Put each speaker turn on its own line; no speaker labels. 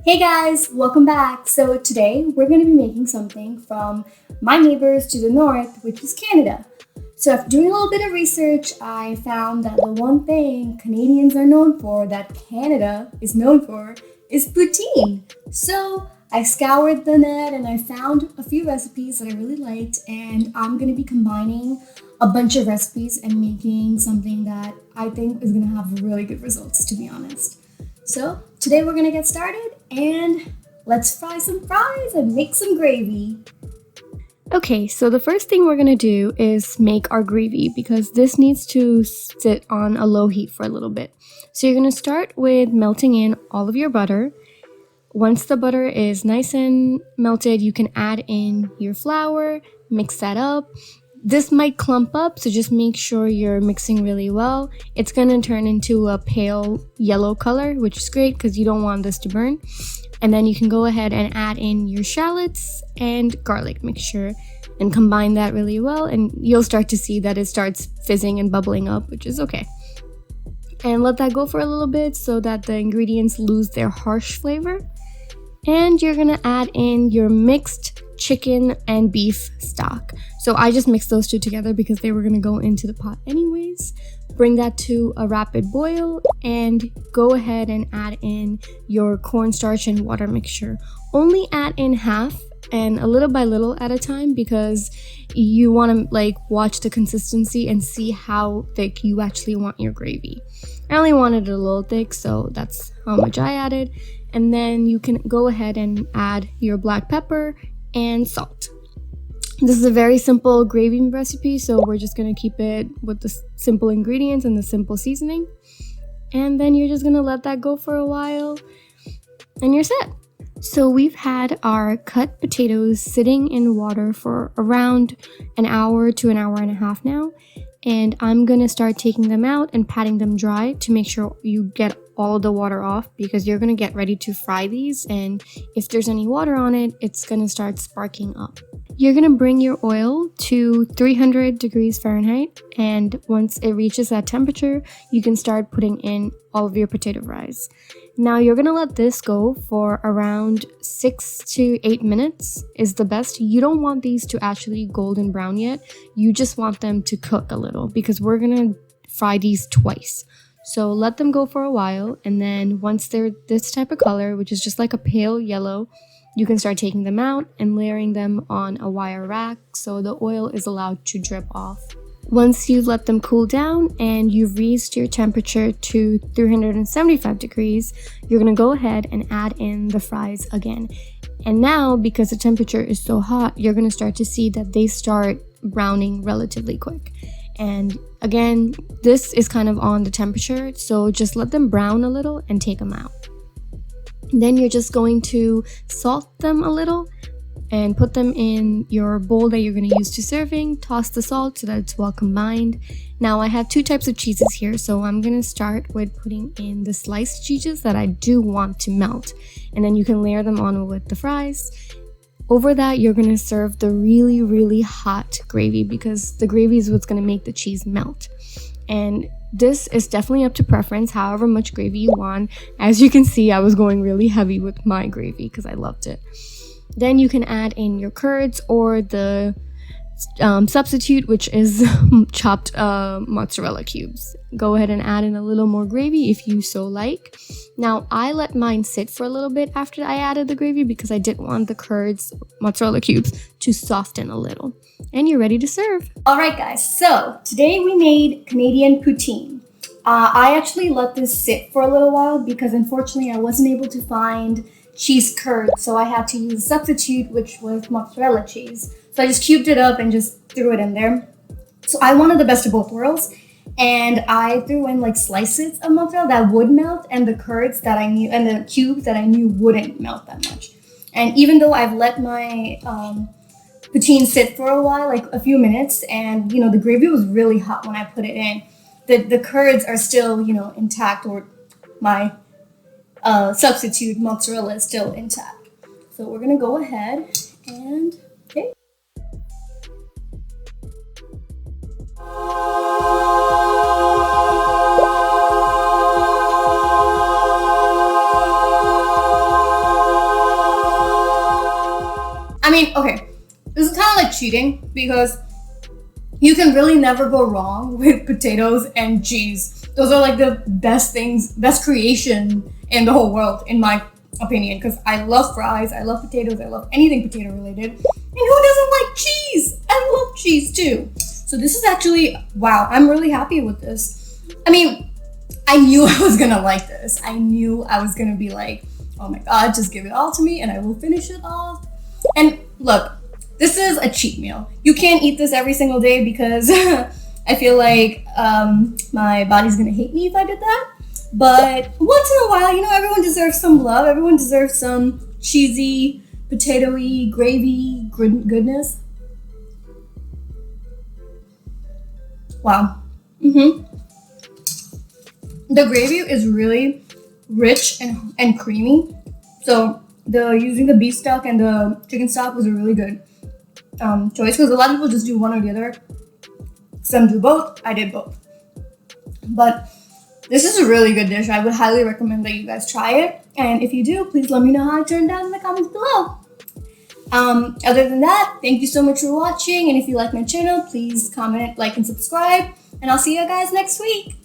Hey guys, welcome back. So today we're going to be making something from my neighbors to the north, which is Canada. So after doing a little bit of research, I found that the one thing Canadians are known for that Canada is known for is poutine. So I scoured the net and I found a few recipes that I really liked, and I'm going to be combining a bunch of recipes and making something that I think is going to have really good results, to be honest. So today we're gonna get started and let's fry some fries and make some gravy.
Okay, so the first thing we're gonna do is make our gravy because this needs to sit on a low heat for a little bit. So you're gonna start with melting in all of your butter. Once the butter is nice and melted, you can add in your flour, mix that up. This might clump up, so just make sure you're mixing really well. It's going to turn into a pale yellow color, which is great because you don't want this to burn. And then you can go ahead and add in your shallots and garlic mixture and combine that really well. And you'll start to see that it starts fizzing and bubbling up, which is okay. And let that go for a little bit so that the ingredients lose their harsh flavor. And you're going to add in your mixed chicken and beef stock. So I just mixed those two together because they were going to go into the pot anyways. Bring that to a rapid boil and go ahead and add in your cornstarch and water mixture. Only add in half and a little by little at a time because you want to watch the consistency and see how thick you actually want your gravy. I only wanted it a little thick, so that's how much I added. And then you can go ahead and add your black pepper and salt. This is a very simple gravy recipe, so we're just going to keep it with the simple ingredients and the simple seasoning. And then you're just going to let that go for a while and you're set. So we've had our cut potatoes sitting in water for around an hour to an hour and a half now. And I'm going to start taking them out and patting them dry to make sure you get all the water off because you're going to get ready to fry these. And if there's any water on it, it's going to start sparking up. You're going to bring your oil to 300 degrees Fahrenheit. And once it reaches that temperature, you can start putting in all of your potato fries. Now you're going to let this go for around 6 to 8 minutes is the best. You don't want these to actually golden brown yet. You just want them to cook a little because we're going to fry these twice. So let them go for a while, and then once they're this type of color, which is just like a pale yellow, you can start taking them out and layering them on a wire rack so the oil is allowed to drip off. Once you let them cool down and you've raised your temperature to 375 degrees, you're going to go ahead and add in the fries again. And now, because the temperature is so hot, you're going to start to see that they start browning relatively quick. And again, this is kind of on the temperature, so just let them brown a little and take them out. Then you're just going to salt them a little and put them in your bowl that you're going to use to serving. Toss the salt so that it's well combined. Now I have two types of cheeses here, so I'm going to start with putting in the sliced cheeses that I do want to melt, and then you can layer them on with the fries. Over that, you're going to serve the really, really hot gravy because the gravy is what's going to make the cheese melt. And this is definitely up to preference, however much gravy you want. As you can see, I was going really heavy with my gravy because I loved it. Then you can add in your curds or the substitute, which is chopped mozzarella cubes. Go ahead and add in a little more gravy if you so like. Now, I let mine sit for a little bit after I added the gravy because I didn't want the curds, mozzarella cubes, to soften a little. And you're ready to serve.
All right, guys. So today we made Canadian poutine. I actually let this sit for a little while because unfortunately I wasn't able to find cheese curds, so I had to use a substitute, which was mozzarella cheese. So I just cubed it up and just threw it in there. So I wanted the best of both worlds, and I threw in slices of mozzarella that would melt, and the curds that I knew, and the cubes that I knew wouldn't melt that much. And even though I've let my poutine sit for a while, a few minutes, and the gravy was really hot when I put it in, the curds are still intact, or my substitute mozzarella is still intact. So we're gonna go ahead and okay. mean, okay, this is kind of like cheating because you can really never go wrong with potatoes and cheese. Those are like the best things, best creation in the whole world, in my opinion, because I love fries, I love potatoes, I love anything potato related. And who doesn't like cheese? I love cheese too. So this is actually, wow, I'm really happy with this. I mean, I knew I was gonna like this. I knew I was gonna be like, oh my god, just give it all to me and I will finish it off. And look, this is a cheat meal. You can't eat this every single day because I feel like my body's gonna hate me if I did that. But once in a while, you know, everyone deserves some love. Everyone deserves some cheesy, potatoey, gravy goodness. Wow. The gravy is really rich and creamy. So using the beef stock and the chicken stock was a really good choice, because a lot of people just do one or the other. Some do both. I did both. But this is a really good dish. I would highly recommend that you guys try it. And if you do, please let me know how it turned out in the comments below. Other than that, thank you so much for watching. And if you like my channel, please comment, like, and subscribe. And I'll see you guys next week.